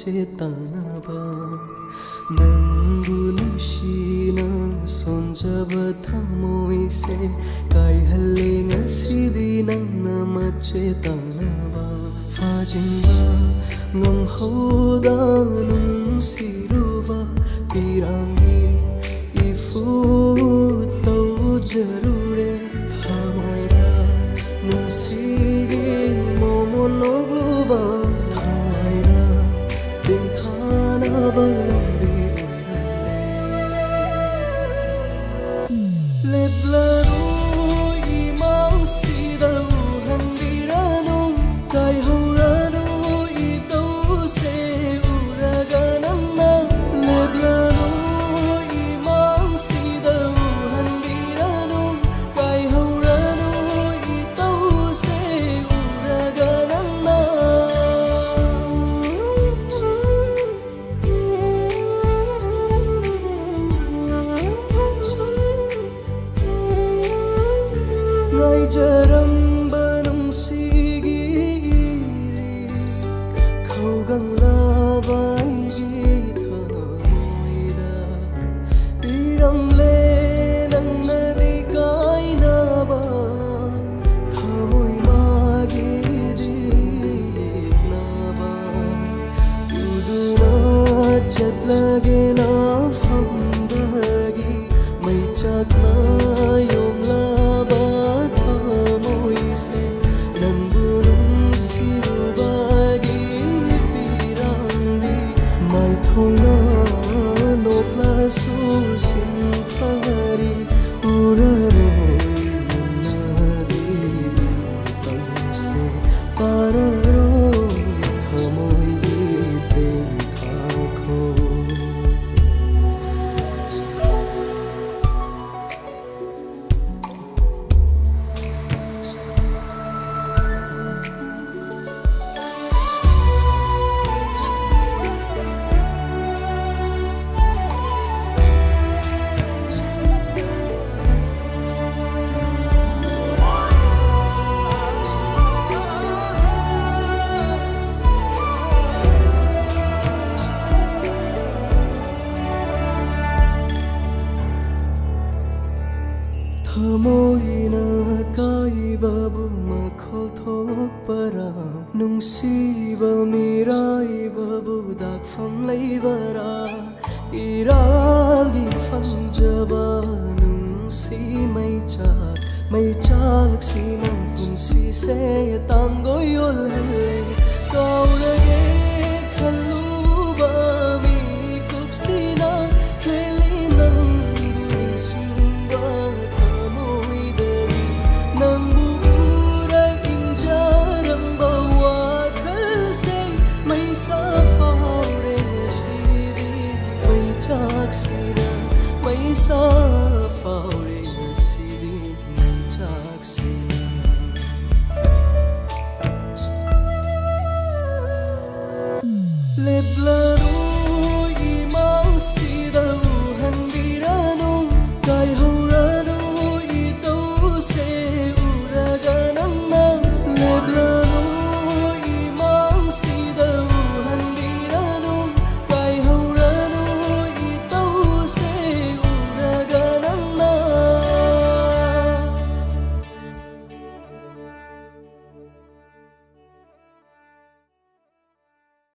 चेतना नंगु नुसिना sonjaba thamoise kaihale ngasidi nangna macetana ba fajinba ngamhoda nungsiruba tirangi ifu taujarure thamoira nungsigi momonogluba thamoira dingthana ba jaramba nungsigi khaugang labai thamoida piramle nangna kaina ba thamoi magi na ba uduna chatlage na famdagi mai chakna yomla Susin pari uraroi nari tanse pararoi thamoi ten thakho Thamoina kaibabu makhol thokpara nungsiba miraibabu dakfam leibara irali fangjaba nungsi maichak sina punsi se tangoyol hele kaurage khaluba mi kupsina khelina sa faure sidi mai chaksina leblaru imang sida